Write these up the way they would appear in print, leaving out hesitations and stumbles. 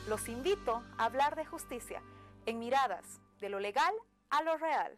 los invito a hablar de justicia en Miradas, de lo legal a lo real.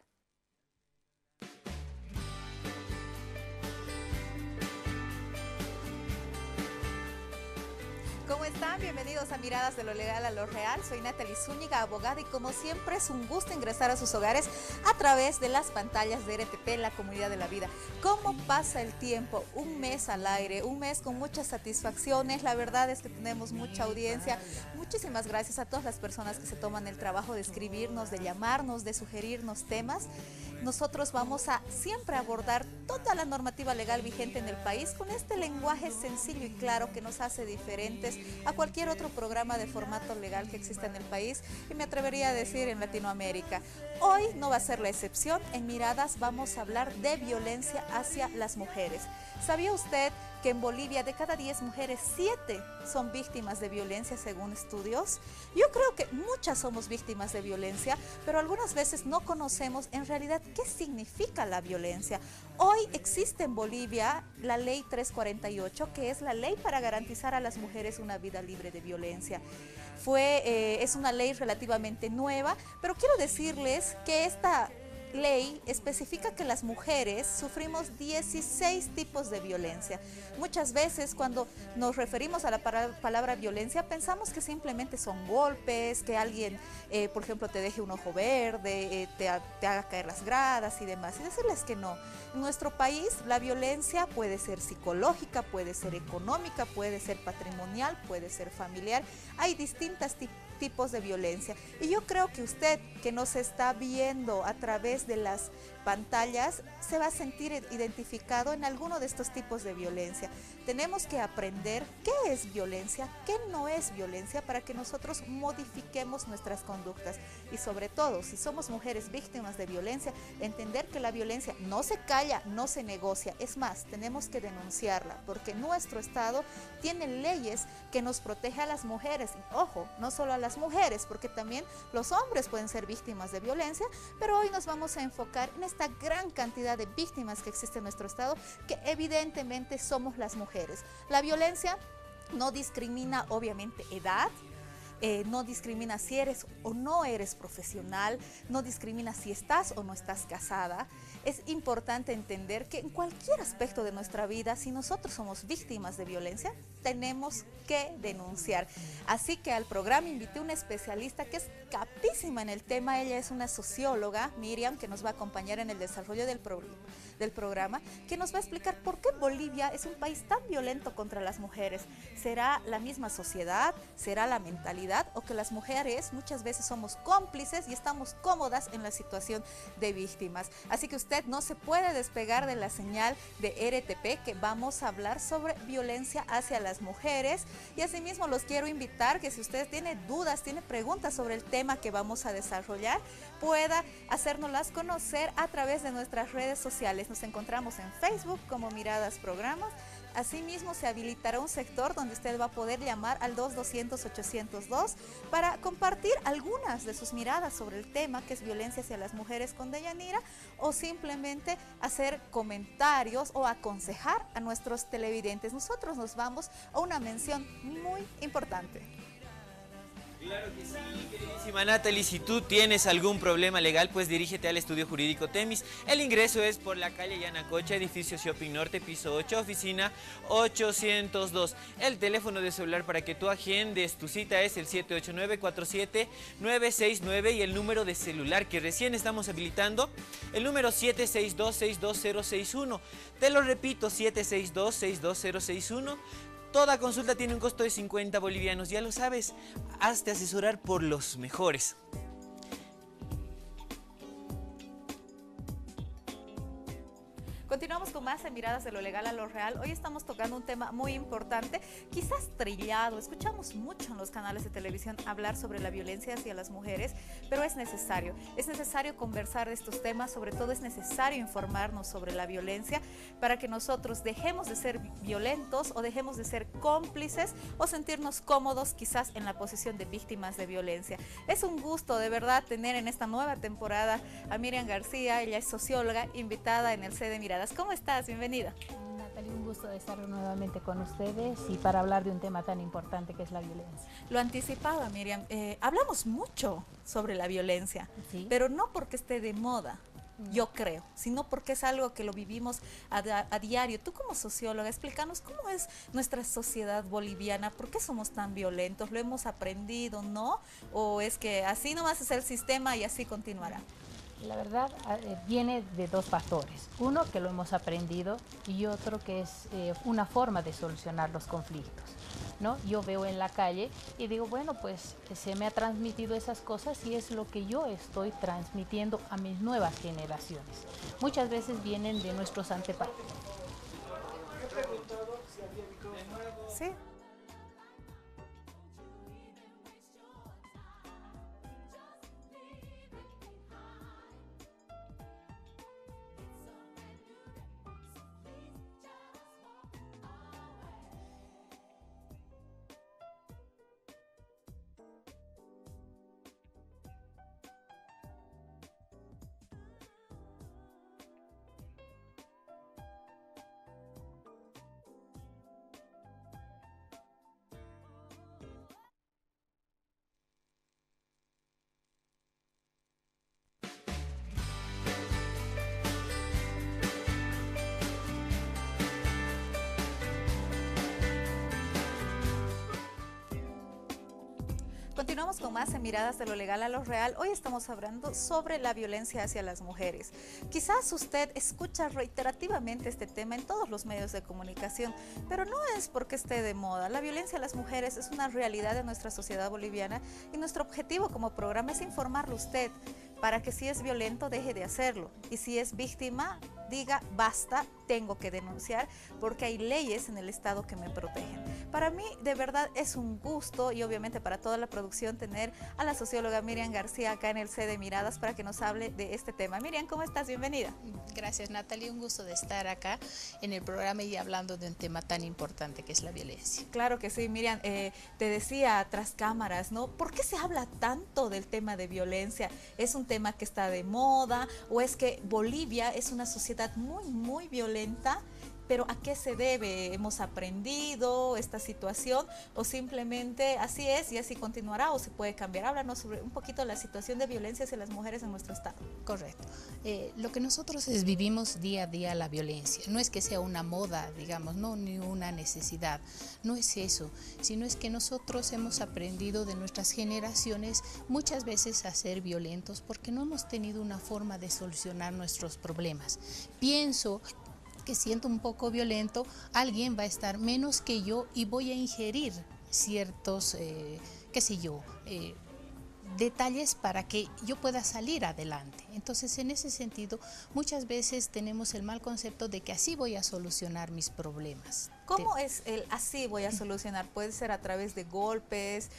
¿Cómo están? Bienvenidos a Miradas de lo Legal a lo Real. Soy Natalie Zúñiga, abogada, y como siempre es un gusto ingresar a sus hogares a través de las pantallas de RTP, la comunidad de la vida. ¿Cómo pasa el tiempo? Un mes al aire, un mes con muchas satisfacciones. La verdad es que tenemos mucha audiencia. Muchísimas gracias a todas las personas que se toman el trabajo de escribirnos, de llamarnos, de sugerirnos temas. Nosotros vamos a siempre abordar toda la normativa legal vigente en el país con este lenguaje sencillo y claro que nos hace diferentes a cualquier otro programa de formato legal que exista en el país, y me atrevería a decir en Latinoamérica. Hoy no va a ser la excepción. En Miradas vamos a hablar de violencia hacia las mujeres. ¿Sabía usted que en Bolivia de cada 10 mujeres, 7 son víctimas de violencia según estudios? Yo creo que muchas somos víctimas de violencia, pero algunas veces no conocemos en realidad qué significa la violencia. Hoy existe en Bolivia la Ley 348, que es la ley para garantizar a las mujeres una vida libre de violencia. Es una ley relativamente nueva, pero quiero decirles que esta ley especifica que las mujeres sufrimos 16 tipos de violencia. Muchas veces cuando nos referimos a la palabra violencia pensamos que simplemente son golpes, que alguien, por ejemplo, te deje un ojo verde, te haga caer las gradas y demás. Y decirles que no. En nuestro país la violencia puede ser psicológica, puede ser económica, puede ser patrimonial, puede ser familiar. Hay distintos tipos de violencia, y yo creo que usted que nos está viendo a través de las pantallas se va a sentir identificado en alguno de estos tipos de violencia. Tenemos que aprender qué es violencia, qué no es violencia, para que nosotros modifiquemos nuestras conductas, y sobre todo, si somos mujeres víctimas de violencia, entender que la violencia no se calla, no se negocia. Es más, tenemos que denunciarla, porque nuestro Estado tiene leyes que nos protege a las mujeres. Y, ojo, no solo a las mujeres, porque también los hombres pueden ser víctimas de violencia, pero hoy nos vamos a enfocar en esta gran cantidad de víctimas que existe en nuestro Estado, que evidentemente somos las mujeres. La violencia no discrimina obviamente edad, no discrimina si eres o no eres profesional, no discrimina si estás o no estás casada. Es importante entender que en cualquier aspecto de nuestra vida, si nosotros somos víctimas de violencia, tenemos que denunciar. Así que al programa invité a una especialista que es capísima en el tema. Ella es una socióloga, Miriam, que nos va a acompañar en el desarrollo del programa, que nos va a explicar por qué Bolivia es un país tan violento contra las mujeres. ¿Será la misma sociedad? ¿Será la mentalidad? ¿O que las mujeres muchas veces somos cómplices y estamos cómodas en la situación de víctimas? Así que usted no se puede despegar de la señal de RTP, que vamos a hablar sobre violencia hacia las mujeres. Y asimismo los quiero invitar que si usted tiene dudas, tiene preguntas sobre el tema que vamos a desarrollar, pueda hacérnoslas conocer a través de nuestras redes sociales. Nos encontramos en Facebook como Miradas Programas. Asimismo, se habilitará un sector donde usted va a poder llamar al 2200-802 para compartir algunas de sus miradas sobre el tema que es violencia hacia las mujeres con Deyanira, o simplemente hacer comentarios o aconsejar a nuestros televidentes. Nosotros nos vamos a una mención muy importante. Claro que sí, queridísima Natalie. Si tú tienes algún problema legal, pues dirígete al Estudio Jurídico Temis. El ingreso es por la calle Yanacocha, edificio Shopping Norte, piso 8, oficina 802. El teléfono de celular para que tú agendes tu cita es el 789-47-969, y el número de celular que recién estamos habilitando, el número 762-62061. Te lo repito, 762-62061. Toda consulta tiene un costo de 50 bolivianos, ya lo sabes, hazte asesorar por los mejores. Continuamos con más en Miradas de lo Legal a lo Real. Hoy estamos tocando un tema muy importante, quizás trillado. Escuchamos mucho en los canales de televisión hablar sobre la violencia hacia las mujeres, pero es necesario conversar de estos temas. Sobre todo es necesario informarnos sobre la violencia para que nosotros dejemos de ser violentos o dejemos de ser cómplices o sentirnos cómodos quizás en la posición de víctimas de violencia. Es un gusto de verdad tener en esta nueva temporada a Miriam García. Ella es socióloga, invitada en el C de Miradas. ¿Cómo estás? Bienvenida. Natalie, un gusto de estar nuevamente con ustedes y para hablar de un tema tan importante que es la violencia. Lo anticipaba, Miriam. Hablamos mucho sobre la violencia, Sí. pero no porque esté de moda, yo creo, sino porque es algo que lo vivimos a diario. Tú como socióloga, explícanos cómo es nuestra sociedad boliviana, por qué somos tan violentos, lo hemos aprendido, ¿no? O es que así nomás es el sistema y así continuará. La verdad viene de dos factores. Uno, que lo hemos aprendido, y otro que es una forma de solucionar los conflictos, ¿no? Yo veo en la calle y digo, bueno, pues se me ha transmitido esas cosas y es lo que yo estoy transmitiendo a mis nuevas generaciones. Muchas veces vienen de nuestros antepasados. Sí. Continuamos con más en Miradas de lo Legal a lo Real. Hoy estamos hablando sobre la violencia hacia las mujeres. Quizás usted escucha reiterativamente este tema en todos los medios de comunicación, pero no es porque esté de moda. La violencia a las mujeres es una realidad de nuestra sociedad boliviana y nuestro objetivo como programa es informarlo a usted para que si es violento deje de hacerlo y si es víctima diga basta, tengo que denunciar porque hay leyes en el Estado que me protegen. Para mí de verdad es un gusto y obviamente para toda la producción tener a la socióloga Miriam García acá en el C de Miradas para que nos hable de este tema. Miriam, ¿cómo estás? Bienvenida. Gracias, Natalie, un gusto de estar acá en el programa y hablando de un tema tan importante que es la violencia. Claro que sí, Miriam, te decía tras cámaras, ¿no? ¿Por qué se habla tanto del tema de violencia? ¿Es un tema que está de moda o es que Bolivia es una sociedad muy violenta? Pero ¿a qué se debe? ¿Hemos aprendido esta situación o simplemente así es y así continuará o se puede cambiar? Háblanos sobre un poquito la situación de violencia hacia las mujeres en nuestro estado. Correcto. Lo que nosotros vivimos día a día la violencia. No es que sea una moda, digamos, no, ni una necesidad. No es eso, sino es que nosotros hemos aprendido de nuestras generaciones muchas veces a ser violentos porque no hemos tenido una forma de solucionar nuestros problemas. Pienso que siento un poco violento, alguien va a estar menos que yo y voy a ingerir ciertos, qué sé yo, detalles para que yo pueda salir adelante. Entonces, en ese sentido, muchas veces tenemos el mal concepto de que así voy a solucionar mis problemas. ¿Cómo es el así voy a solucionar? ¿Puede ser a través de golpes,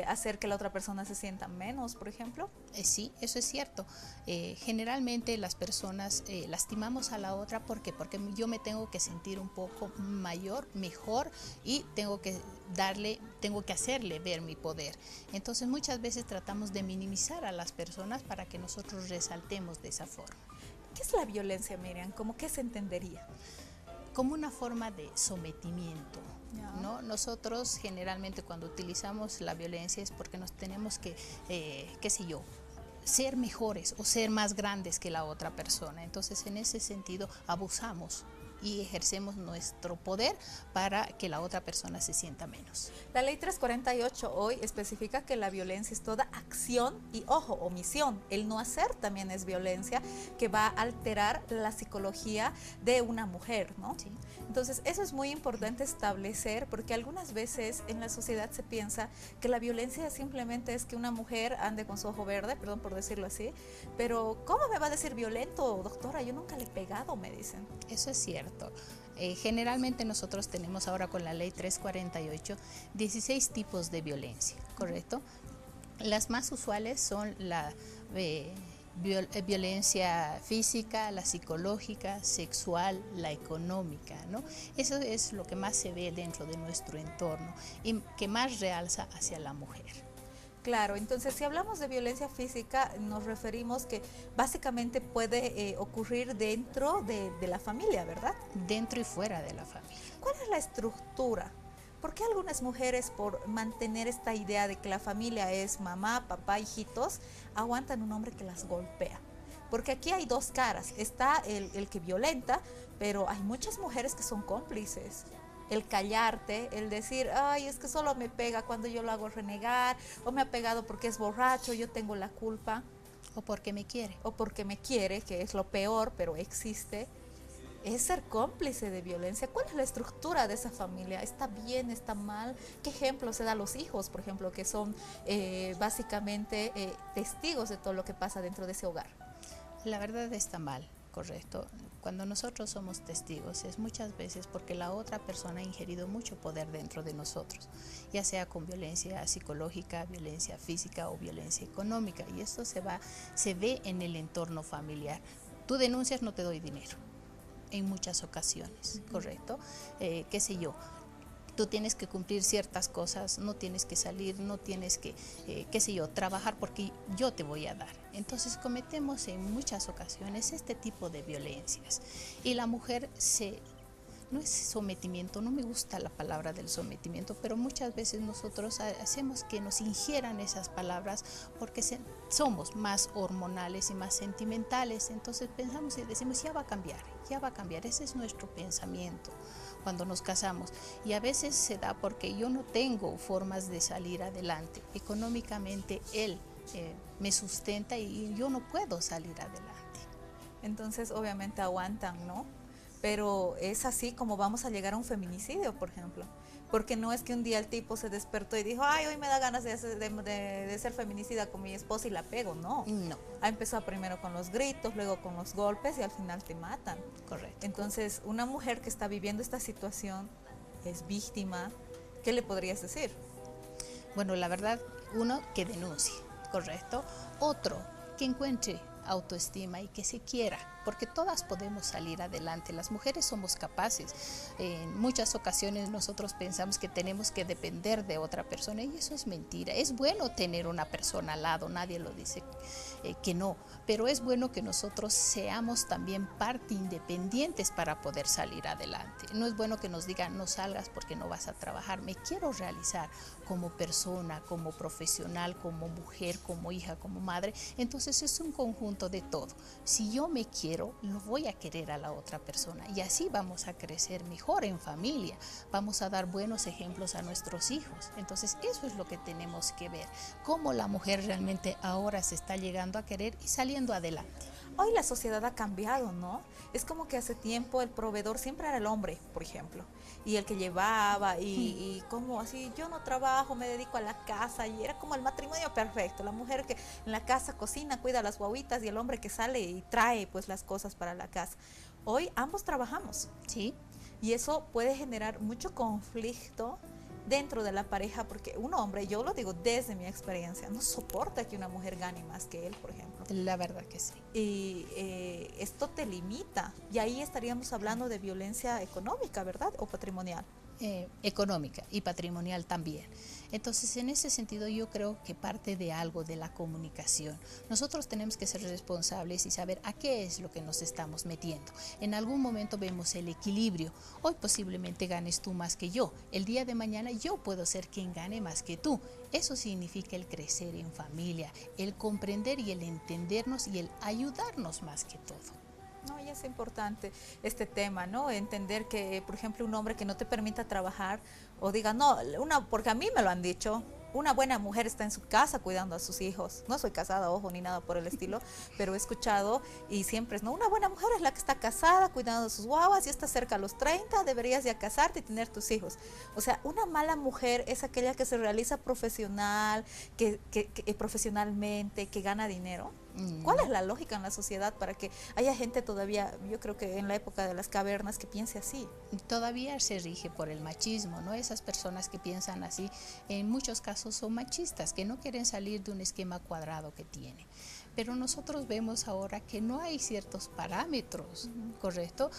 hacer que la otra persona se sienta menos, por ejemplo? Sí, eso es cierto. Generalmente las personas lastimamos a la otra porque yo me tengo que sentir un poco mayor, mejor y tengo que hacerle ver mi poder. Entonces muchas veces tratamos de minimizar a las personas para que nosotros resaltemos de esa forma. ¿Qué es la violencia, Miriam? ¿Cómo qué se entendería? Como una forma de sometimiento, ¿no? Nosotros generalmente cuando utilizamos la violencia es porque nos tenemos que, qué sé yo, ser mejores o ser más grandes que la otra persona. Entonces en ese sentido abusamos y ejercemos nuestro poder para que la otra persona se sienta menos. La ley 348 hoy especifica que la violencia es toda acción y, ojo, omisión. El no hacer también es violencia que va a alterar la psicología de una mujer, ¿no? Sí. Entonces, eso es muy importante establecer porque algunas veces en la sociedad se piensa que la violencia simplemente es que una mujer ande con su ojo verde, perdón por decirlo así, pero ¿cómo me va a decir violento, doctora? Yo nunca le he pegado, me dicen. Eso es cierto. Generalmente nosotros tenemos ahora con la ley 348 16 tipos de violencia, ¿correcto? Las más usuales son la violencia física, la psicológica, sexual, la económica, ¿no? Eso es lo que más se ve dentro de nuestro entorno y que más realza hacia la mujer. Claro, entonces si hablamos de violencia física, nos referimos que básicamente puede ocurrir dentro de la familia, ¿verdad? Dentro y fuera de la familia. ¿Cuál es la estructura? ¿Por qué algunas mujeres, por mantener esta idea de que la familia es mamá, papá, hijitos, aguantan un hombre que las golpea? Porque aquí hay dos caras. Está el que violenta, pero hay muchas mujeres que son cómplices. El callarte, el decir, ay, es que solo me pega cuando yo lo hago renegar, o me ha pegado porque es borracho, yo tengo la culpa. O porque me quiere. O porque me quiere, que es lo peor, pero existe. Es ser cómplice de violencia. ¿Cuál es la estructura de esa familia? ¿Está bien? ¿Está mal? ¿Qué ejemplo se da a los hijos, por ejemplo, que son básicamente testigos de todo lo que pasa dentro de ese hogar? La verdad está mal, correcto. Cuando nosotros somos testigos es muchas veces porque la otra persona ha ingerido mucho poder dentro de nosotros, ya sea con violencia psicológica, violencia física o violencia económica, y esto se ve en el entorno familiar. Tú denuncias, no te doy dinero, en muchas ocasiones, correcto. Qué sé yo, tú tienes que cumplir ciertas cosas, no tienes que salir, no tienes que, qué sé yo, trabajar porque yo te voy a dar. Entonces cometemos en muchas ocasiones este tipo de violencias. Y la mujer no es sometimiento, no me gusta la palabra del sometimiento, pero muchas veces nosotros hacemos que nos ingieran esas palabras porque somos más hormonales y más sentimentales. Entonces pensamos y decimos, ya va a cambiar, ese es nuestro pensamiento cuando nos casamos, y a veces se da porque yo no tengo formas de salir adelante. Económicamente él me sustenta y yo no puedo salir adelante. Entonces obviamente aguantan, ¿no? Pero es así como vamos a llegar a un feminicidio, por ejemplo. Porque no es que un día el tipo se despertó y dijo, ay, hoy me da ganas de ser feminicida con mi esposa y la pego. No. Ha empezado primero con los gritos, luego con los golpes y al final te matan. Correcto. Entonces, una mujer que está viviendo esta situación es víctima. ¿Qué le podrías decir? Bueno, la verdad, uno, que denuncie, correcto. Otro, que encuentre autoestima y que se quiera, porque todas podemos salir adelante. Las mujeres somos capaces. En muchas ocasiones nosotros pensamos que tenemos que depender de otra persona y eso es mentira. Es bueno tener una persona al lado, nadie lo dice que no, pero es bueno que nosotros seamos también parte independientes para poder salir adelante. No es bueno que nos digan no salgas porque no vas a trabajar. Me quiero realizar como persona, como profesional, como mujer, como hija, como madre. Entonces es un conjunto de todo. Si yo me quiero, lo voy a querer a la otra persona y así vamos a crecer mejor en familia, vamos a dar buenos ejemplos a nuestros hijos. Entonces eso es lo que tenemos que ver, cómo la mujer realmente ahora se está llegando a querer y saliendo adelante. Hoy la sociedad ha cambiado, ¿no? Es como que hace tiempo el proveedor siempre era el hombre, por ejemplo, y el que llevaba y como así, yo no trabajo, me dedico a la casa, y era como el matrimonio perfecto, la mujer que en la casa cocina, cuida a las guaguitas y el hombre que sale y trae pues las cosas para la casa. Hoy ambos trabajamos, ¿sí? Y eso puede generar mucho conflicto dentro de la pareja, porque un hombre, yo lo digo desde mi experiencia, no soporta que una mujer gane más que él, por ejemplo. La verdad que sí. Y esto te limita, y ahí estaríamos hablando de violencia económica, ¿verdad? O patrimonial. Económica y patrimonial también. Entonces, en ese sentido, yo creo que parte de algo de la comunicación. Nosotros tenemos que ser responsables y saber a qué es lo que nos estamos metiendo. En algún momento vemos el equilibrio. Hoy posiblemente ganes tú más que yo. El día de mañana yo puedo ser quien gane más que tú. Eso significa el crecer en familia, el comprender y el entendernos y el ayudarnos más que todo. No, y es importante este tema, ¿no? Entender que, por ejemplo, un hombre que no te permita trabajar o diga, no, porque a mí me lo han dicho, una buena mujer está en su casa cuidando a sus hijos. No soy casada, ojo, ni nada por el estilo, pero he escuchado y siempre es, no, una buena mujer es la que está casada cuidando de sus guaguas y está cerca a los 30, deberías ya casarte y tener tus hijos. O sea, una mala mujer es aquella que se realiza profesional, que profesionalmente, que gana dinero. ¿Cuál es la lógica en la sociedad para que haya gente todavía, yo creo que en la época de las cavernas, que piense así? Todavía se rige por el machismo, ¿no? Esas personas que piensan así, en muchos casos son machistas, que no quieren salir de un esquema cuadrado que tienen. Pero nosotros vemos ahora que no hay ciertos parámetros, ¿correcto?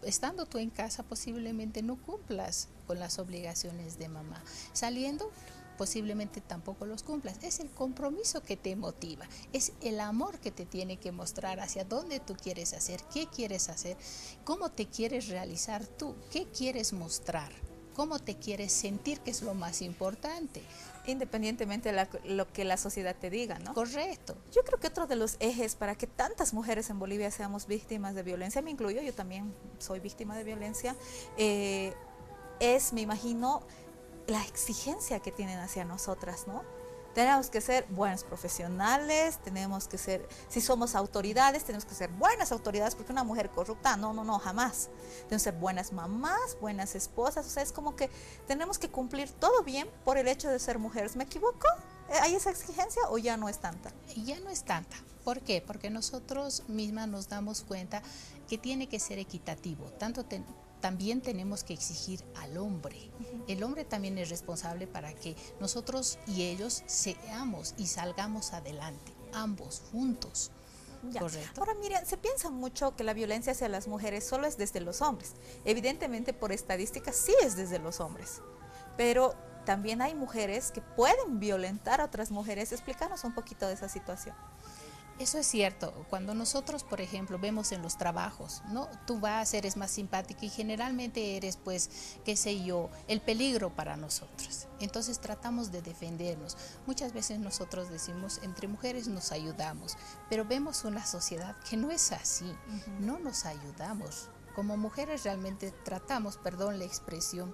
Estando tú en casa posiblemente no cumplas con las obligaciones de mamá. Saliendo, posiblemente tampoco los cumplas. Es el compromiso que te motiva, es el amor que te tiene que mostrar hacia dónde tú quieres hacer, qué quieres hacer, cómo te quieres realizar tú, qué quieres mostrar, cómo te quieres sentir, que es lo más importante. Independientemente de lo que la sociedad te diga, ¿no? Correcto. Yo creo que otro de los ejes para que tantas mujeres en Bolivia seamos víctimas de violencia, me incluyo, yo también soy víctima de violencia, es, me imagino, la exigencia que tienen hacia nosotras, ¿no? Tenemos que ser buenos profesionales, tenemos que ser, si somos autoridades, tenemos que ser buenas autoridades, porque una mujer corrupta, no, jamás. Tenemos que ser buenas mamás, buenas esposas, o sea, es como que tenemos que cumplir todo bien por el hecho de ser mujeres. ¿Me equivoco? ¿Hay esa exigencia o ya no es tanta? Ya no es tanta. ¿Por qué? Porque nosotros mismas nos damos cuenta que tiene que ser equitativo, también tenemos que exigir al hombre. El hombre también es responsable para que nosotros y ellos seamos y salgamos adelante, ambos juntos. Ya. ¿Correcto? Ahora miren, se piensa mucho que la violencia hacia las mujeres solo es desde los hombres. Evidentemente por estadísticas sí es desde los hombres, pero también hay mujeres que pueden violentar a otras mujeres. Explícanos un poquito de esa situación. Eso es cierto. Cuando nosotros, por ejemplo, vemos en los trabajos, ¿no? Tú vas, eres más simpática y generalmente eres, pues, qué sé yo, el peligro para nosotros. Entonces tratamos de defendernos. Muchas veces nosotros decimos, entre mujeres nos ayudamos, pero vemos una sociedad que no es así. No nos ayudamos. Como mujeres realmente tratamos, perdón la expresión,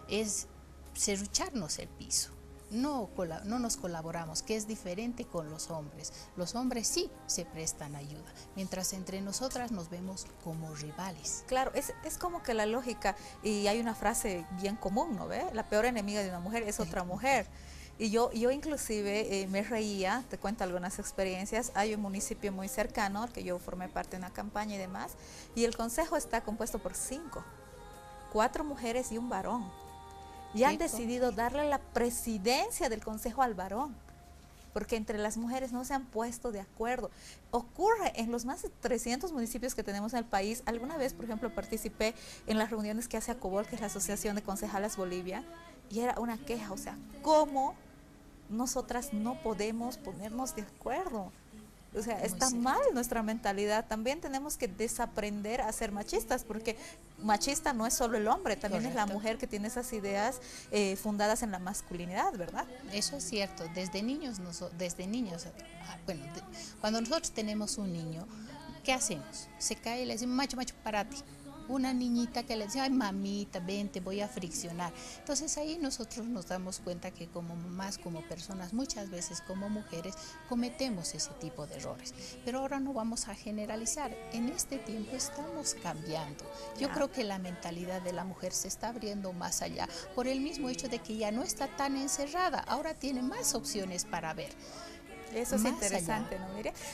es serrucharnos el piso. No nos colaboramos, que es diferente con los hombres. Los hombres sí se prestan ayuda, mientras entre nosotras nos vemos como rivales. Claro, es como que la lógica, y hay una frase bien común, ¿no ve? La peor enemiga de una mujer es otra mujer. Y yo inclusive me reía, te cuento algunas experiencias. Hay un municipio muy cercano, al que yo formé parte de una campaña y demás, y el consejo está compuesto por 4 mujeres y un varón. Y han decidido darle la presidencia del consejo al varón, porque entre las mujeres no se han puesto de acuerdo. Ocurre en los más de 300 municipios que tenemos en el país. Alguna vez, por ejemplo, participé en las reuniones que hace ACOBOL, que es la Asociación de Concejalas Bolivia, y era una queja, o sea, ¿cómo nosotras no podemos ponernos de acuerdo? O sea, está mal nuestra mentalidad. También tenemos que desaprender a ser machistas, porque machista no es solo el hombre, también es la mujer que tiene esas ideas fundadas en la masculinidad, ¿verdad? Eso es cierto. Desde niños, cuando nosotros tenemos un niño, ¿qué hacemos? Se cae y le decimos, macho, párate. Una niñita que le dice, ay mamita, ven, te voy a friccionar. Entonces ahí nosotros nos damos cuenta que como mamás, como personas, muchas veces como mujeres, cometemos ese tipo de errores. Pero ahora no vamos a generalizar. En este tiempo estamos cambiando. Yo creo que la mentalidad de la mujer se está abriendo más allá, por el mismo hecho de que ya no está tan encerrada, ahora tiene más opciones para ver. Eso es interesante, ¿no?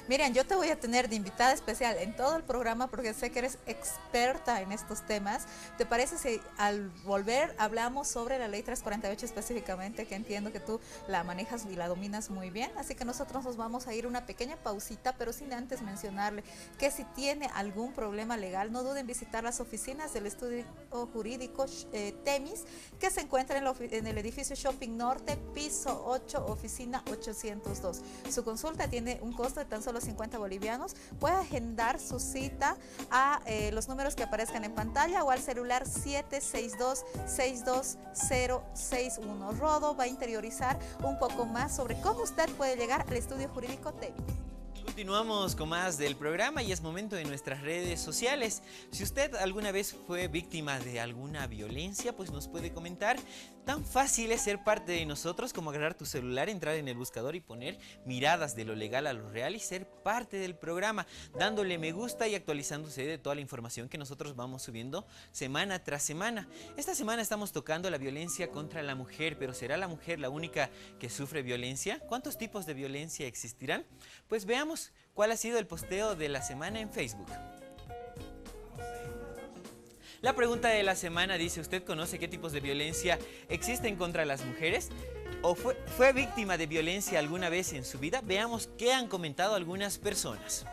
Miriam, yo te voy a tener de invitada especial en todo el programa porque sé que eres experta en estos temas. ¿Te parece si al volver hablamos sobre la ley 348 específicamente, que entiendo que tú la manejas y la dominas muy bien? Así que nosotros nos vamos a ir una pequeña pausita, pero sin antes mencionarle que si tiene algún problema legal, no duden en visitar las oficinas del estudio jurídico Temis, que se encuentra en el edificio Shopping Norte, piso 8, oficina 802. Su consulta tiene un costo de tan solo 50 bolivianos. Puede agendar su cita a los números que aparezcan en pantalla o al celular 762-62061. Rodo va a interiorizar un poco más sobre cómo usted puede llegar al estudio jurídico Temis. Continuamos con más del programa y es momento de nuestras redes sociales. Si usted alguna vez fue víctima de alguna violencia, pues nos puede comentar. Tan fácil es ser parte de nosotros como agarrar tu celular, entrar en el buscador y poner Miradas de lo Legal a lo Real y ser parte del programa, dándole me gusta y actualizándose de toda la información que nosotros vamos subiendo semana tras semana. Esta semana estamos tocando la violencia contra la mujer, pero ¿será la mujer la única que sufre violencia? ¿Cuántos tipos de violencia existirán? Pues veamos cuál ha sido el posteo de la semana en Facebook. La pregunta de la semana dice, ¿usted conoce qué tipos de violencia existen contra las mujeres? ¿O fue víctima de violencia alguna vez en su vida? Veamos qué han comentado algunas personas.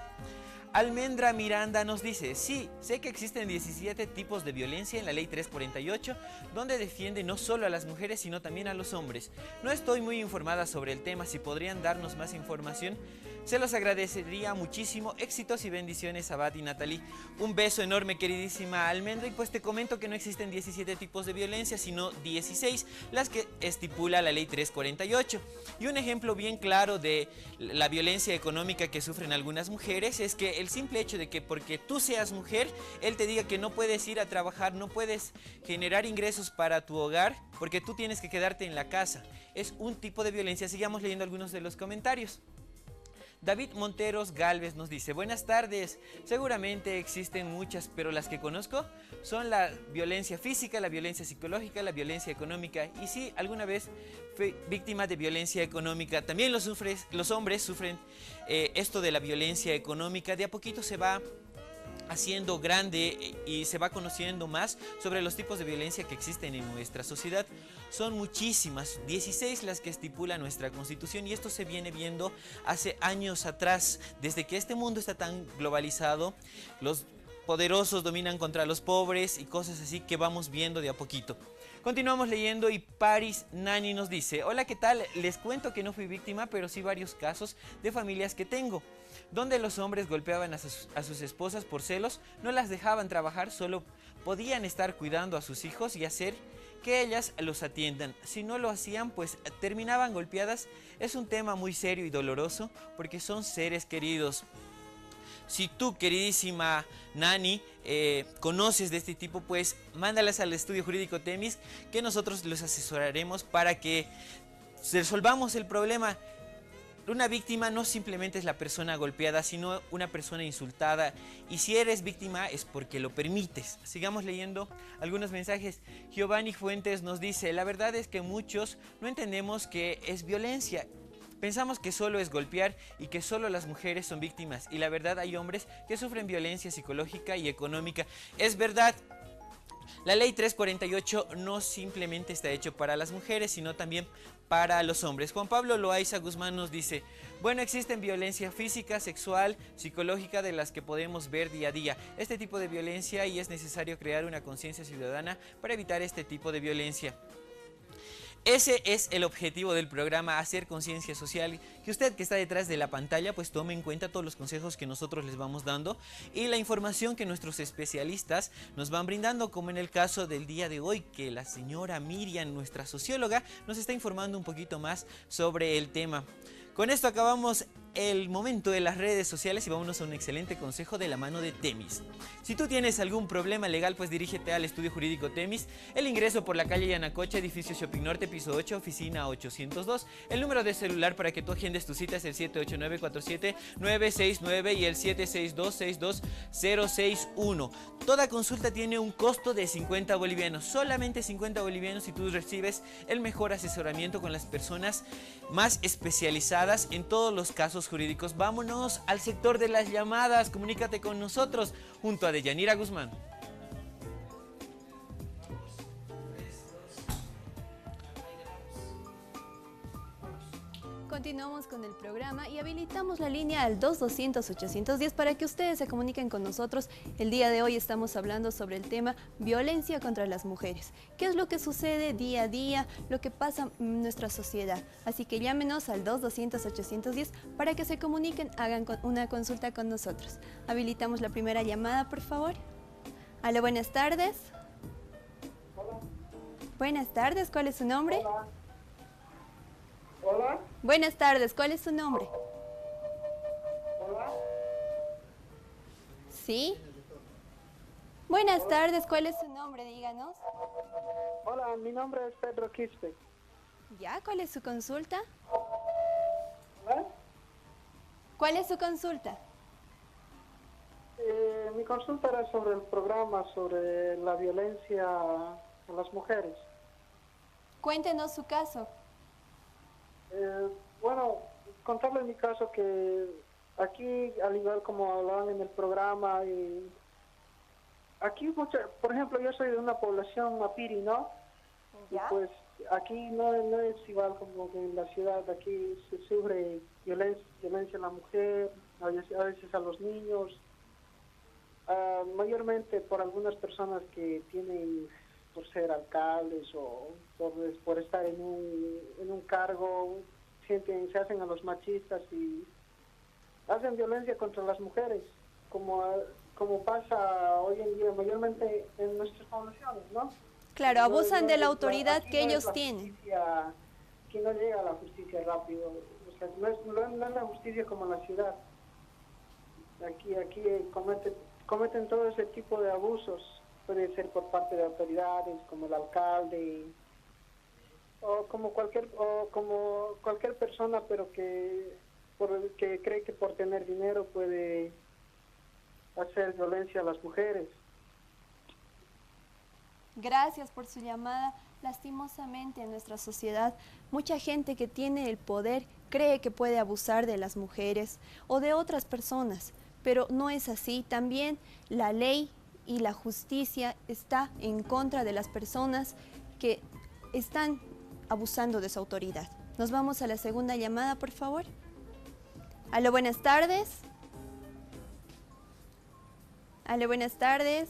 Almendra Miranda nos dice, sí, sé que existen 17 tipos de violencia en la ley 348, donde defiende no solo a las mujeres, sino también a los hombres. No estoy muy informada sobre el tema, si podrían darnos más información, se los agradecería muchísimo. Éxitos y bendiciones, Abad y Natalie. Un beso enorme, queridísima Almendra, y pues te comento que no existen 17 tipos de violencia, sino 16, las que estipula la ley 348. Y un ejemplo bien claro de la violencia económica que sufren algunas mujeres es que el simple hecho de que porque tú seas mujer, él te diga que no puedes ir a trabajar, no puedes generar ingresos para tu hogar, porque tú tienes que quedarte en la casa. Es un tipo de violencia. Sigamos leyendo algunos de los comentarios. David Monteros Galvez nos dice, buenas tardes, seguramente existen muchas, pero las que conozco son la violencia física, la violencia psicológica, la violencia económica. Y sí, alguna vez fui víctima de violencia económica. También los hombres sufren esto de la violencia económica. De a poquito se va haciendo grande y se va conociendo más sobre los tipos de violencia que existen en nuestra sociedad. Son muchísimas, 16 las que estipula nuestra Constitución, y esto se viene viendo hace años atrás. Desde que este mundo está tan globalizado, los poderosos dominan contra los pobres y cosas así que vamos viendo de a poquito. Continuamos leyendo y Paris Nani nos dice, hola, ¿qué tal? Les cuento que no fui víctima, pero sí varios casos de familias que tengo, donde los hombres golpeaban a sus esposas por celos, no las dejaban trabajar, solo podían estar cuidando a sus hijos y hacer que ellas los atiendan. Si no lo hacían, pues terminaban golpeadas. Es un tema muy serio y doloroso porque son seres queridos. Si tú, queridísima Nani, conoces de este tipo, pues mándalas al estudio jurídico Temis, que nosotros los asesoraremos para que resolvamos el problema. Una víctima no simplemente es la persona golpeada, sino una persona insultada. Y si eres víctima es porque lo permites. Sigamos leyendo algunos mensajes. Giovanni Fuentes nos dice, la verdad es que muchos no entendemos que es violencia. Pensamos que solo es golpear y que solo las mujeres son víctimas. Y la verdad, hay hombres que sufren violencia psicológica y económica. Es verdad. La ley 348 no simplemente está hecho para las mujeres, sino también para los hombres. Juan Pablo Loaiza Guzmán nos dice, bueno, existen violencia física, sexual, psicológica, de las que podemos ver día a día. Este tipo de violencia, y es necesario crear una conciencia ciudadana para evitar este tipo de violencia. Ese es el objetivo del programa, hacer conciencia social, que usted que está detrás de la pantalla pues tome en cuenta todos los consejos que nosotros les vamos dando y la información que nuestros especialistas nos van brindando, como en el caso del día de hoy, que la señora Miriam, nuestra socióloga, nos está informando un poquito más sobre el tema. Con esto acabamos el momento de las redes sociales y vámonos a un excelente consejo de la mano de Temis. Si tú tienes algún problema legal, pues dirígete al estudio jurídico Temis. El ingreso por la calle Yanacocha, edificio Shopping Norte, piso 8, oficina 802. El número de celular para que tú agendes tu cita es el 789-47-969 y el 762-62061. Toda consulta tiene un costo de 50 bolivianos, solamente 50 bolivianos, y tú recibes el mejor asesoramiento con las personas más especializadas en todos los casos jurídicos. Vámonos al sector de las llamadas. Comunícate con nosotros junto a Deyanira Guzmán. Continuamos con el programa y habilitamos la línea al 2200-810 para que ustedes se comuniquen con nosotros. El día de hoy estamos hablando sobre el tema violencia contra las mujeres. ¿Qué es lo que sucede día a día, lo que pasa en nuestra sociedad? Así que llámenos al 2200-810 para que se comuniquen, hagan una consulta con nosotros. Habilitamos la primera llamada, por favor. Aló, buenas tardes. Hola. Buenas tardes, ¿cuál es su nombre? Hola. Hola. Buenas tardes, ¿cuál es su nombre? Hola. ¿Sí? Buenas tardes, ¿cuál es su nombre? Díganos. Hola, mi nombre es Pedro Quispe. ¿Ya? ¿Cuál es su consulta? ¿Eh? ¿Cuál es su consulta? Mi consulta era sobre el programa sobre la violencia a las mujeres. Cuéntenos su caso. Bueno, contarle mi caso que aquí, al igual como hablaban en el programa, y aquí, por ejemplo, yo soy de una población mapiri, ¿no? ¿Ya? Y pues aquí no es igual como que en la ciudad. Aquí se sufre violencia a la mujer, a veces a los niños, mayormente por algunas personas que tienen, por ser alcaldes o por estar en un cargo, se hacen a los machistas y hacen violencia contra las mujeres, como pasa hoy en día mayormente en nuestras poblaciones, ¿no? Claro, abusan de la no, autoridad aquí que no es ellos la tienen. justicia, aquí no llega a la justicia rápido, o sea, no es la justicia como en la ciudad. Aquí cometen todo ese tipo de abusos, puede ser por parte de autoridades como el alcalde o como cualquier persona, pero que cree que por tener dinero puede hacer violencia a las mujeres. Gracias por su llamada. Lastimosamente en nuestra sociedad, mucha gente que tiene el poder cree que puede abusar de las mujeres o de otras personas, pero no es así. También la ley y la justicia está en contra de las personas que están abusando de su autoridad. Nos vamos a la segunda llamada, por favor. Aló, buenas tardes. Aló, buenas tardes.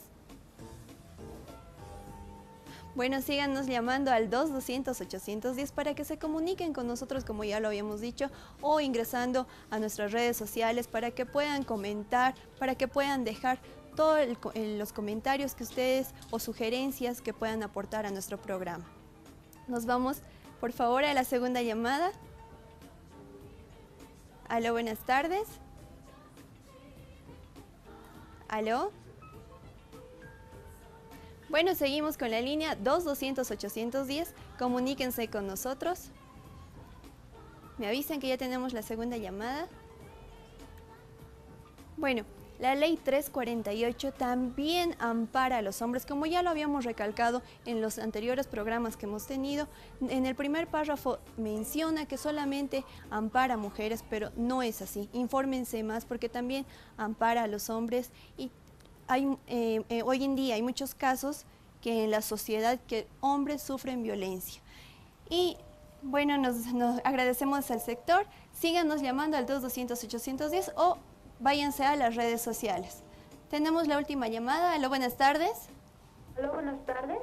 Bueno, síganos llamando al 200-810 para que se comuniquen con nosotros, como ya lo habíamos dicho, o ingresando a nuestras redes sociales para que puedan comentar, para que puedan dejar todos los comentarios que ustedes o sugerencias que puedan aportar a nuestro programa. Nos vamos, por favor, a la segunda llamada. Aló, buenas tardes. Aló. Bueno, seguimos con la línea 200-810. Comuníquense con nosotros. Me avisan que ya tenemos la segunda llamada. Bueno, la ley 348 también ampara a los hombres, como ya lo habíamos recalcado en los anteriores programas que hemos tenido. En el primer párrafo menciona que solamente ampara a mujeres, pero no es así. Infórmense más porque también ampara a los hombres y hoy en día hay muchos casos que en la sociedad que hombres sufren violencia. Y bueno, nos agradecemos al sector. Síganos llamando al 200-810 o váyanse a las redes sociales. Tenemos la última llamada. Aló, buenas tardes. Aló, buenas tardes.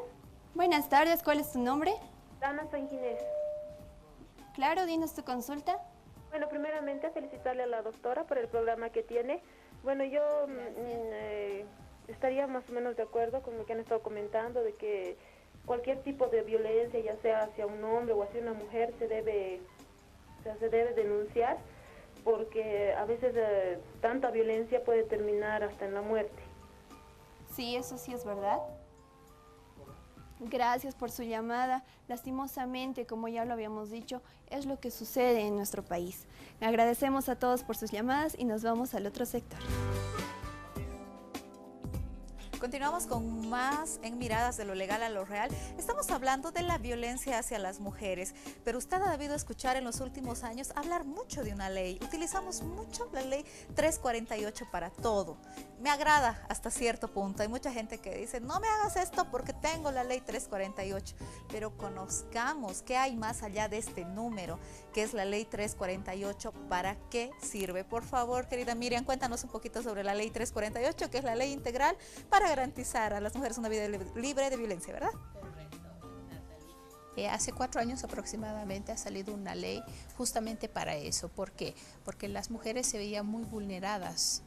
Buenas tardes, ¿cuál es tu nombre? Dana San Ginés. Claro, dinos tu consulta. Bueno, primeramente felicitarle a la doctora por el programa que tiene. Bueno, yo estaría más o menos de acuerdo con lo que han estado comentando, de que cualquier tipo de violencia, ya sea hacia un hombre o hacia una mujer, se debe denunciar, porque a veces tanta violencia puede terminar hasta en la muerte. Sí, eso sí es verdad. Gracias por su llamada. Lastimosamente, como ya lo habíamos dicho, es lo que sucede en nuestro país. Agradecemos a todos por sus llamadas y nos vamos al otro sector. Continuamos con más en Miradas de lo Legal a lo Real. Estamos hablando de la violencia hacia las mujeres, pero usted ha debido escuchar en los últimos años hablar mucho de una ley. Utilizamos mucho la ley 348 para todo. Me agrada hasta cierto punto. Hay mucha gente que dice, no me hagas esto porque tengo la ley 348, pero conozcamos qué hay más allá de este número, que es la ley 348, ¿para qué sirve? Por favor, querida Miriam, cuéntanos un poquito sobre la ley 348, que es la ley integral para garantizar a las mujeres una vida libre de violencia, ¿verdad? Correcto, Natalie. Hace 4 años aproximadamente ha salido una ley justamente para eso. ¿Por qué? Porque las mujeres se veían muy vulneradas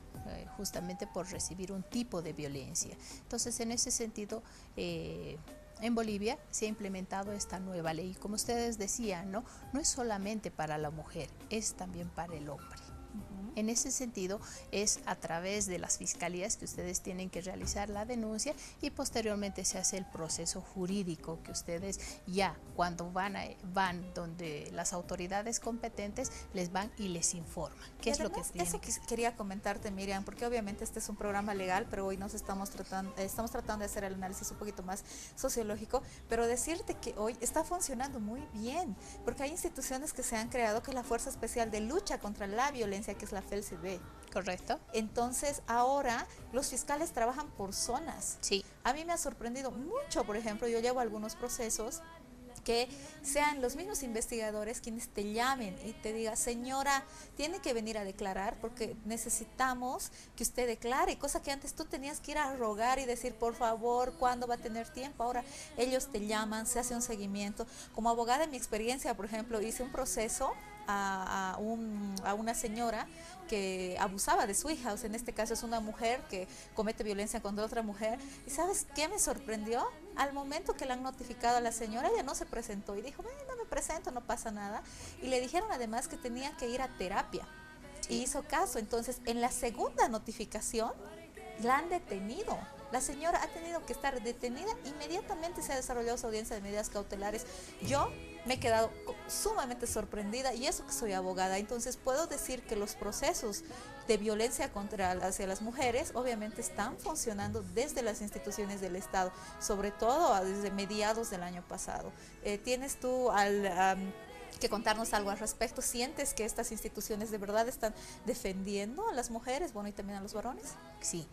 justamente por recibir un tipo de violencia. Entonces, en ese sentido, en Bolivia se ha implementado esta nueva ley. Como ustedes decían, no es solamente para la mujer, es también para el hombre. En ese sentido, es a través de las fiscalías que ustedes tienen que realizar la denuncia y posteriormente se hace el proceso jurídico que ustedes ya cuando van donde las autoridades competentes les van y les informan. ¿Qué es lo que tienen? Eso quería comentarte, Miriam, porque obviamente este es un programa legal, pero hoy estamos tratando de hacer el análisis un poquito más sociológico, pero decirte que hoy está funcionando muy bien, porque hay instituciones que se han creado, que es la Fuerza Especial de Lucha contra la Violencia, que es la FELCB. ¿Correcto? Entonces, ahora los fiscales trabajan por zonas. Sí. A mí me ha sorprendido mucho, por ejemplo, yo llevo algunos procesos que sean los mismos investigadores quienes te llamen y te digan, señora, tiene que venir a declarar porque necesitamos que usted declare, cosa que antes tú tenías que ir a rogar y decir, por favor, ¿cuándo va a tener tiempo? Ahora ellos te llaman, se hace un seguimiento. Como abogada, en mi experiencia, por ejemplo, hice un proceso a una señora que abusaba de su hija, o sea, en este caso es una mujer que comete violencia contra otra mujer. ¿Y sabes qué me sorprendió? Al momento que le han notificado a la señora, ella no se presentó y dijo, bueno, no me presento, no pasa nada. Y le dijeron además que tenía que ir a terapia. Y hizo caso. Entonces, en la segunda notificación, la han detenido. La señora ha tenido que estar detenida, inmediatamente se ha desarrollado su audiencia de medidas cautelares. Yo me he quedado sumamente sorprendida, y eso que soy abogada. Entonces puedo decir que los procesos de violencia hacia las mujeres obviamente están funcionando desde las instituciones del Estado, sobre todo desde mediados del año pasado. ¿Tienes tú que contarnos algo al respecto? ¿Sientes que estas instituciones de verdad están defendiendo a las mujeres, bueno, y también a los varones? Sí.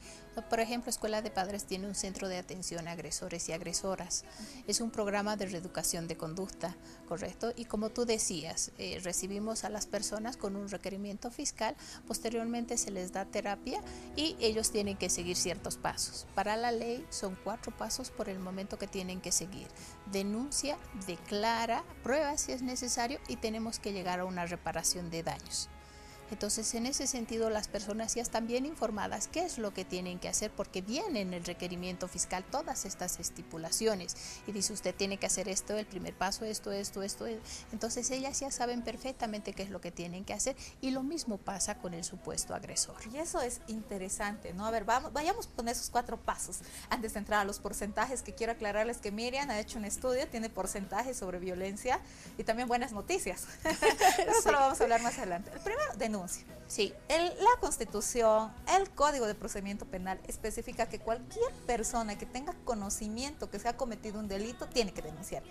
Por ejemplo, Escuela de Padres tiene un centro de atención a agresores y agresoras. Es un programa de reeducación de conducta, ¿correcto? Y como tú decías, recibimos a las personas con un requerimiento fiscal, posteriormente se les da terapia y ellos tienen que seguir ciertos pasos. Para la ley son 4 pasos por el momento que tienen que seguir. Denuncia, declara, prueba si es necesario y tenemos que llegar a una reparación de daños. Entonces, en ese sentido, las personas ya están bien informadas qué es lo que tienen que hacer, porque viene en el requerimiento fiscal todas estas estipulaciones y dice, usted tiene que hacer esto, el primer paso, esto. Entonces, ellas ya saben perfectamente qué es lo que tienen que hacer, y lo mismo pasa con el supuesto agresor. Y eso es interesante, ¿no? A ver, vayamos con esos 4 pasos antes de entrar a los porcentajes, que quiero aclararles que Miriam ha hecho un estudio, tiene porcentajes sobre violencia y también buenas noticias. Pero eso lo vamos a hablar más adelante. El primero, denuncia. Sí. La Constitución, el Código de Procedimiento Penal especifica que cualquier persona que tenga conocimiento que se ha cometido un delito tiene que denunciar.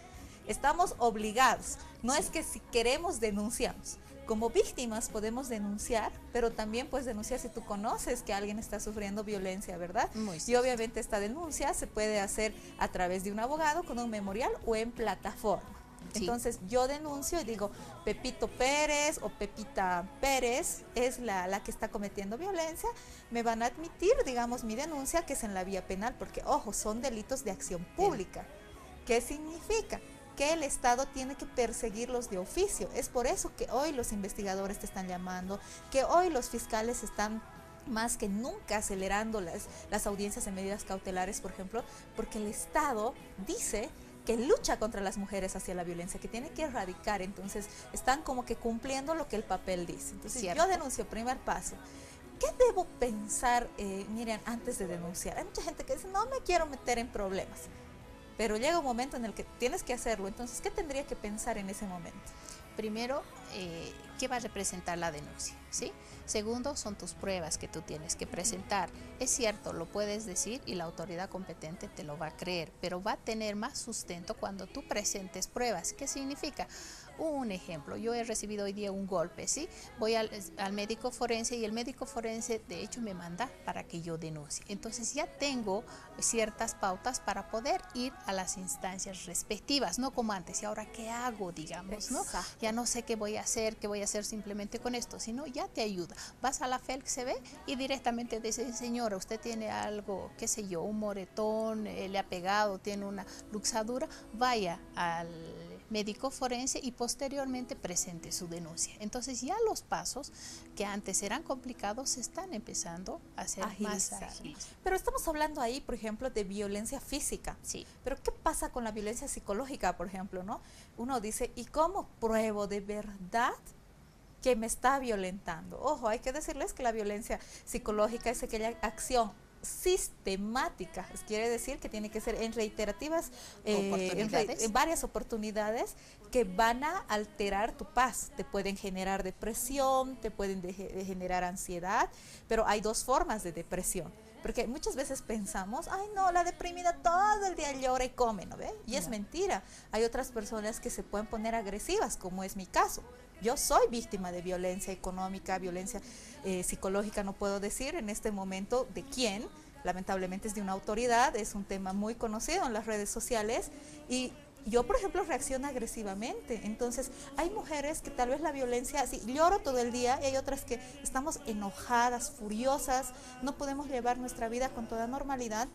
Estamos obligados, no es que si queremos denunciamos. Como víctimas podemos denunciar, pero también puedes denunciar si tú conoces que alguien está sufriendo violencia, ¿verdad? Y obviamente esta denuncia se puede hacer a través de un abogado, con un memorial o en plataforma. Sí. Entonces yo denuncio y digo, Pepito Pérez o Pepita Pérez es la que está cometiendo violencia. Me van a admitir, digamos, mi denuncia, que es en la vía penal, porque, ojo, son delitos de acción pública. ¿Qué significa? Que el Estado tiene que perseguirlos de oficio. Es por eso que hoy los investigadores te están llamando, que hoy los fiscales están más que nunca acelerando las audiencias de medidas cautelares, por ejemplo, porque el Estado dice que lucha contra las mujeres hacia la violencia, que tiene que erradicar. Entonces están como que cumpliendo lo que el papel dice. Entonces yo denuncio, primer paso. ¿Qué debo pensar, Miriam, antes de denunciar? Hay mucha gente que dice, no me quiero meter en problemas, pero llega un momento en el que tienes que hacerlo. Entonces, ¿qué tendría que pensar en ese momento? Primero, ¿qué va a representar la denuncia? ¿Sí? Segundo, son tus pruebas que tú tienes que presentar. Es cierto, lo puedes decir y la autoridad competente te lo va a creer, pero va a tener más sustento cuando tú presentes pruebas. ¿Qué significa? Un ejemplo, yo he recibido hoy día un golpe, ¿sí? Voy al médico forense y el médico forense de hecho me manda para que yo denuncie. Entonces ya tengo ciertas pautas para poder ir a las instancias respectivas, no como antes. ¿Y ahora qué hago, digamos, no? Ya no sé qué voy a hacer simplemente con esto, sino ya te ayuda. Vas a la FELCB y directamente dice, señora, usted tiene algo, qué sé yo, un moretón, le ha pegado, tiene una luxadura, vaya al médico forense y posteriormente presente su denuncia. Entonces ya los pasos que antes eran complicados se están empezando a hacer más ágiles. Pero estamos hablando ahí, por ejemplo, de violencia física. Sí. Pero ¿qué pasa con la violencia psicológica, por ejemplo, no? Uno dice, ¿y cómo pruebo de verdad que me está violentando? Ojo, hay que decirles que la violencia psicológica es aquella acción sistemática, quiere decir que tiene que ser en reiterativas en varias oportunidades que van a alterar tu paz. Te pueden generar depresión, te pueden generar ansiedad, pero hay 2 formas de depresión. Porque muchas veces pensamos, ay no, la deprimida todo el día llora y come, ¿no ve? Y es mentira. Hay otras personas que se pueden poner agresivas, como es mi caso. Yo soy víctima de violencia económica, violencia psicológica, no puedo decir en este momento de quién, lamentablemente es de una autoridad, es un tema muy conocido en las redes sociales y Yo, por ejemplo, reacciono agresivamente. Entonces, hay mujeres que tal vez la violencia, sí, lloro todo el día, y hay otras que estamos enojadas, furiosas, no podemos llevar nuestra vida con toda normalidad.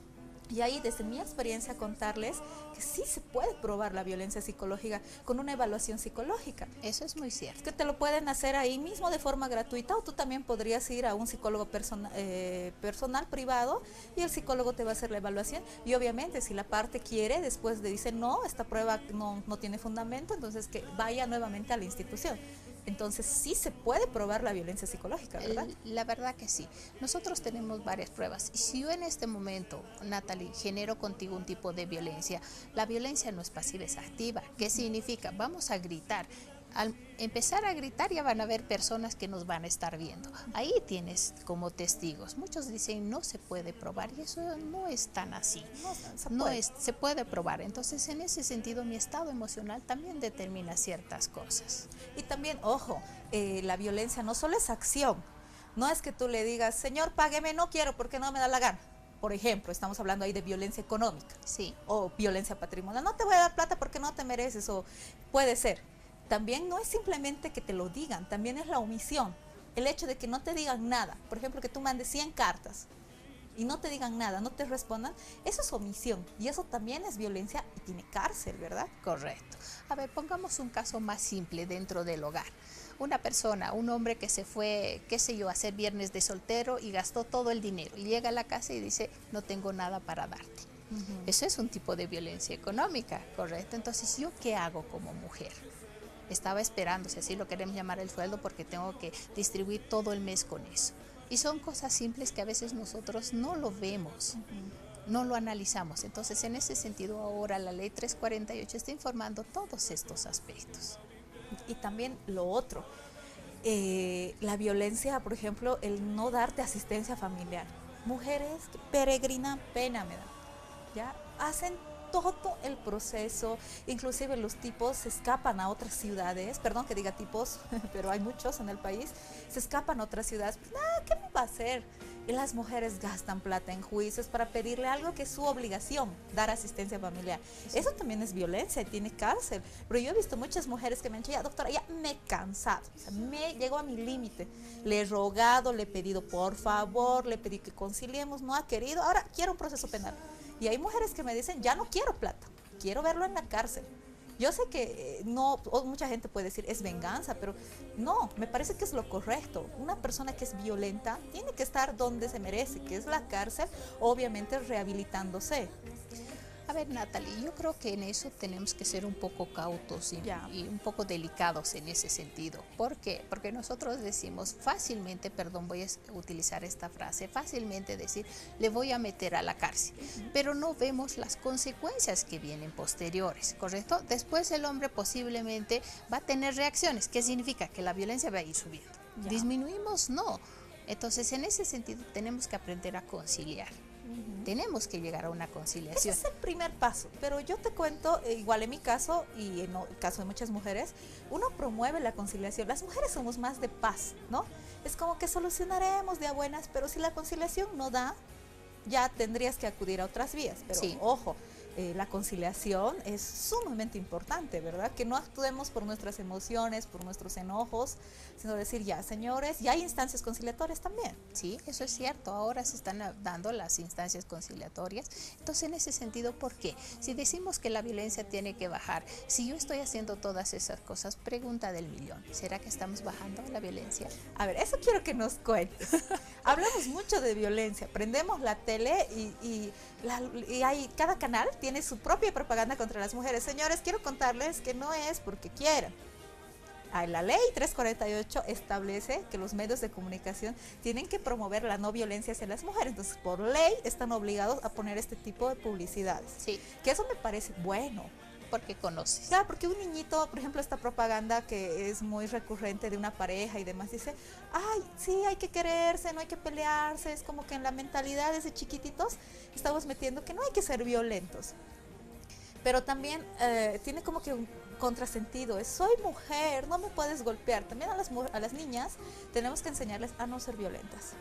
Y ahí, desde mi experiencia, contarles que sí se puede probar la violencia psicológica con una evaluación psicológica. Eso es muy cierto. Que te lo pueden hacer ahí mismo de forma gratuita, o tú también podrías ir a un psicólogo personal, privado, y el psicólogo te va a hacer la evaluación. Y obviamente, si la parte quiere, después de dice, no, esta prueba no tiene fundamento, entonces que vaya nuevamente a la institución. Entonces sí se puede probar la violencia psicológica, ¿verdad? La verdad que sí. Nosotros tenemos varias pruebas. Y si yo en este momento, Natalie, genero contigo un tipo de violencia, la violencia no es pasiva, es activa. ¿Qué significa? Vamos a gritar. Al empezar a gritar ya van a haber personas que nos van a estar viendo. Ahí tienes como testigos. Muchos dicen no se puede probar, y eso no es tan así. Se puede probar. Entonces, en ese sentido, mi estado emocional también determina ciertas cosas. Y también, ojo, la violencia no solo es acción. No es que tú le digas, señor, págueme, no quiero porque no me da la gana. Por ejemplo, estamos hablando ahí de violencia económica. Sí. O violencia patrimonial. No te voy a dar plata porque no te mereces, o puede ser. También no es simplemente que te lo digan, también es la omisión. El hecho de que no te digan nada. Por ejemplo, que tú mandes 100 cartas y no te digan nada, no te respondan, eso es omisión. Y eso también es violencia y tiene cárcel, ¿verdad? Correcto. A ver, pongamos un caso más simple dentro del hogar. Una persona, un hombre que se fue, qué sé yo, a hacer viernes de soltero y gastó todo el dinero. Y llega a la casa y dice, no tengo nada para darte. Eso es un tipo de violencia económica, ¿correcto? Entonces, ¿yo qué hago como mujer? Estaba esperando, si así lo queremos llamar, el sueldo, porque tengo que distribuir todo el mes con eso. Y son cosas simples que a veces nosotros no lo vemos, no lo analizamos. Entonces, en ese sentido, ahora la ley 348 está informando todos estos aspectos. Y también lo otro, la violencia, por ejemplo, el no darte asistencia familiar. Mujeres que peregrinan, pena me da, ¿ya? Hacen todo el proceso, inclusive los tipos se escapan a otras ciudades, perdón que diga tipos, pero hay muchos en el país, se escapan a otras ciudades. ¿Qué me va a hacer? Y las mujeres gastan plata en juicios para pedirle algo que es su obligación, dar asistencia familiar. Eso también es violencia y tiene cárcel. Pero yo he visto muchas mujeres que me han dicho, ya doctora, ya me he cansado, o sea, me llegó a mi límite. Le he rogado, le he pedido por favor, le he pedido que conciliemos, no ha querido, ahora quiero un proceso penal. Y hay mujeres que me dicen, ya no quiero plata, quiero verlo en la cárcel. Yo sé que mucha gente puede decir, es venganza, pero no, me parece que es lo correcto. Una persona que es violenta tiene que estar donde se merece, que es la cárcel, obviamente rehabilitándose. A ver, Natalie, yo creo que en eso tenemos que ser un poco cautos y un poco delicados en ese sentido. ¿Por qué? Porque nosotros decimos fácilmente, perdón, voy a utilizar esta frase, fácilmente decir, le voy a meter a la cárcel, pero no vemos las consecuencias que vienen posteriores, ¿correcto? Después el hombre posiblemente va a tener reacciones. ¿Qué significa? Que la violencia va a ir subiendo. ¿Disminuimos? No. Entonces, en ese sentido, tenemos que aprender a conciliar. Tenemos que llegar a una conciliación. Ese es el primer paso, pero yo te cuento, igual en mi caso y en el caso de muchas mujeres, uno promueve la conciliación. Las mujeres somos más de paz, ¿no? Es como que solucionaremos de a buenas, pero si la conciliación no da, ya tendrías que acudir a otras vías. Pero ojo, la conciliación es sumamente importante, ¿verdad? Que no actuemos por nuestras emociones, por nuestros enojos, sino decir, ya, señores, ya hay instancias conciliatorias también. Sí, eso es cierto. Ahora se están dando las instancias conciliatorias. Entonces, en ese sentido, ¿por qué? Si decimos que la violencia tiene que bajar, si yo estoy haciendo todas esas cosas, pregunta del millón, ¿será que estamos bajando la violencia? A ver, eso quiero que nos cuentes. Hablamos mucho de violencia, prendemos la tele y hay, cada canal tiene su propia propaganda contra las mujeres. Señores, quiero contarles que no es porque quieran. La ley 348 establece que los medios de comunicación tienen que promover la no violencia hacia las mujeres. Entonces, por ley, están obligados a poner este tipo de publicidades. Sí. Que eso me parece bueno. Porque conoces. Claro, porque un niñito, por ejemplo, esta propaganda que es muy recurrente de una pareja y demás, dice, ay, sí, hay que quererse, no hay que pelearse. Es como que en la mentalidad desde chiquititos estamos metiendo que no hay que ser violentos. Pero también tiene como que un contrasentido, es soy mujer, no me puedes golpear. También a las niñas tenemos que enseñarles a no ser violentas.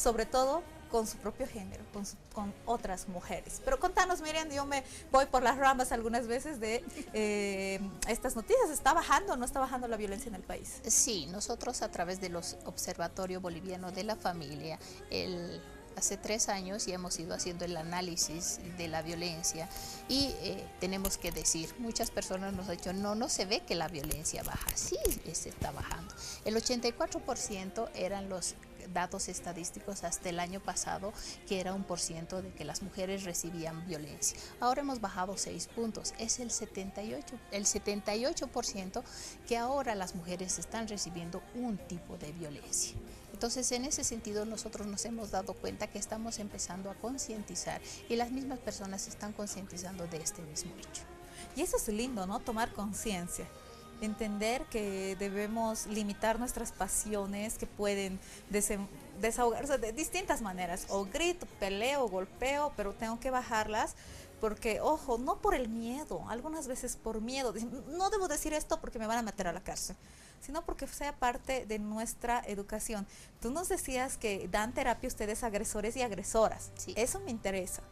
sobre todo con su propio género, con otras mujeres. Pero contanos, Miriam, yo me voy por las ramas algunas veces de estas noticias. ¿Está bajando o no está bajando la violencia en el país? Sí, nosotros a través de los Observatorio Boliviano de la Familia, hace 3 años ya hemos ido haciendo el análisis de la violencia y tenemos que decir, muchas personas nos han dicho, no se ve que la violencia baja, sí se está bajando. El 84% eran los datos estadísticos hasta el año pasado, que era 1% de que las mujeres recibían violencia. Ahora hemos bajado 6 puntos, es el 78% que ahora las mujeres están recibiendo un tipo de violencia. Entonces, en ese sentido, nosotros nos hemos dado cuenta que estamos empezando a concientizar y las mismas personas están concientizando de este mismo hecho. Y eso es lindo, ¿no? Tomar conciencia. Entender que debemos limitar nuestras pasiones que pueden desahogarse de distintas maneras, o grito, peleo, golpeo, pero tengo que bajarlas porque, ojo, no por el miedo, algunas veces por miedo, no debo decir esto porque me van a meter a la cárcel, sino porque sea parte de nuestra educación. Tú nos decías que dan terapia ustedes agresores y agresoras, sí. Eso me interesa.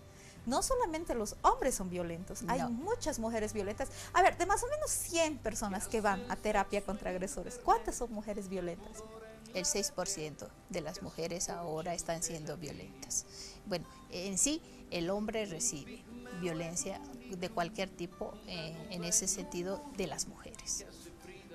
No solamente los hombres son violentos, hay muchas mujeres violentas. A ver, de más o menos 100 personas que van a terapia contra agresores, ¿cuántas son mujeres violentas? El 6% de las mujeres ahora están siendo violentas. Bueno, en sí, el hombre recibe violencia de cualquier tipo, en ese sentido, de las mujeres.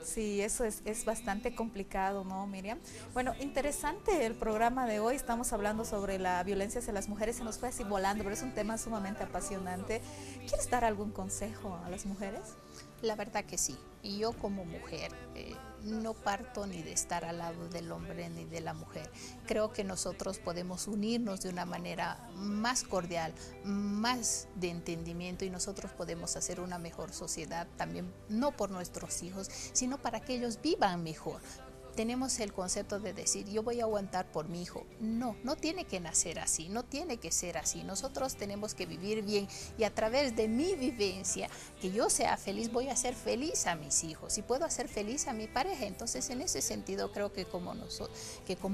Sí, eso es bastante complicado, ¿no, Miriam? Bueno, interesante el programa de hoy. Estamos hablando sobre la violencia hacia las mujeres. Se nos fue así volando, pero es un tema sumamente apasionante. ¿Quieres dar algún consejo a las mujeres? La verdad que sí. Y yo como mujer no parto ni de estar al lado del hombre ni de la mujer. Creo que nosotros podemos unirnos de una manera más cordial, más de entendimiento, y nosotros podemos hacer una mejor sociedad también, no por nuestros hijos, sino para que ellos vivan mejor. Tenemos el concepto de decir, yo voy a aguantar por mi hijo. No tiene que nacer así, no tiene que ser así. Nosotros tenemos que vivir bien, y a través de mi vivencia, que yo sea feliz, voy a hacer feliz a mis hijos y puedo hacer feliz a mi pareja. Entonces, en ese sentido, creo que como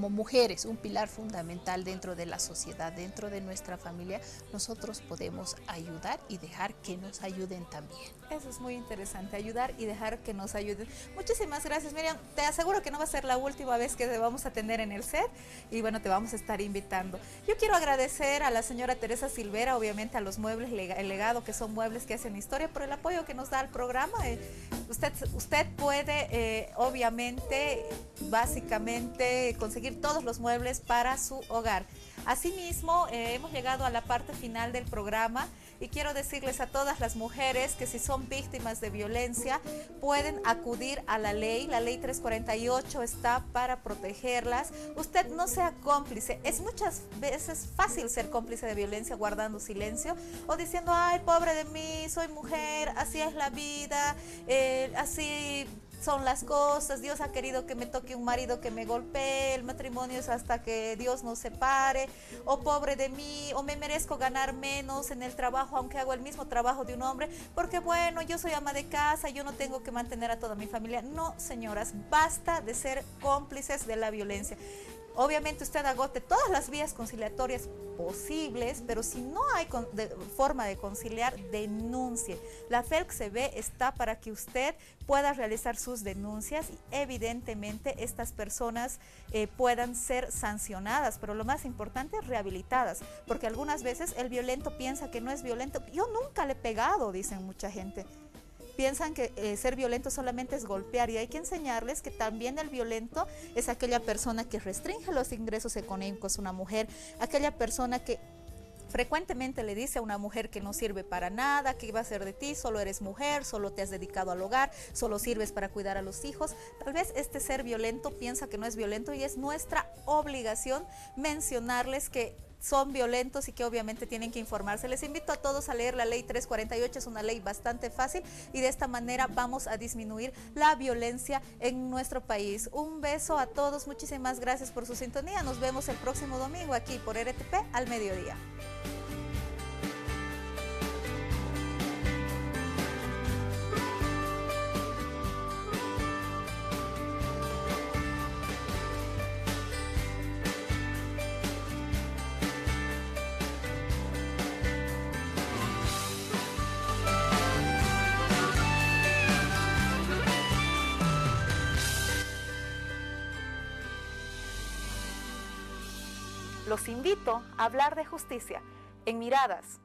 mujeres, un pilar fundamental dentro de la sociedad, dentro de nuestra familia, nosotros podemos ayudar y dejar que nos ayuden también. Eso es muy interesante, ayudar y dejar que nos ayuden. Muchísimas gracias, Miriam. Te aseguro que no va a ser la última vez que te vamos a tener en el set, y bueno, te vamos a estar invitando. Yo quiero agradecer a la señora Teresa Silvera, obviamente a los muebles El Legado, que son muebles que hacen historia, por el apoyo que nos da al programa. Usted puede, obviamente, básicamente, conseguir todos los muebles para su hogar. Asimismo, hemos llegado a la parte final del programa, y quiero decirles a todas las mujeres que si son víctimas de violencia pueden acudir a la ley 348 está para protegerlas. Usted no sea cómplice. Es muchas veces fácil ser cómplice de violencia guardando silencio o diciendo, ay, pobre de mí, soy mujer, así es la vida, así son las cosas, Dios ha querido que me toque un marido que me golpee, el matrimonio es hasta que Dios nos separe, o pobre de mí, o me merezco ganar menos en el trabajo aunque hago el mismo trabajo de un hombre, porque bueno, yo soy ama de casa, yo no tengo que mantener a toda mi familia. No, señoras, basta de ser cómplices de la violencia. Obviamente usted agote todas las vías conciliatorias posibles, pero si no hay forma de conciliar, denuncie. La FELCSB está para que usted pueda realizar sus denuncias y evidentemente estas personas puedan ser sancionadas, pero lo más importante es rehabilitadas, porque algunas veces el violento piensa que no es violento. Yo nunca le he pegado, dicen mucha gente. Piensan que ser violento solamente es golpear, y hay que enseñarles que también el violento es aquella persona que restringe los ingresos económicos a una mujer, aquella persona que frecuentemente le dice a una mujer que no sirve para nada, que iba a ser de ti, solo eres mujer, solo te has dedicado al hogar, solo sirves para cuidar a los hijos. Tal vez este ser violento piensa que no es violento, y es nuestra obligación mencionarles que son violentos y que obviamente tienen que informarse. Les invito a todos a leer la ley 348, es una ley bastante fácil, y de esta manera vamos a disminuir la violencia en nuestro país. Un beso a todos, muchísimas gracias por su sintonía. Nos vemos el próximo domingo aquí por RTP al mediodía. Los invito a hablar de justicia en Miradas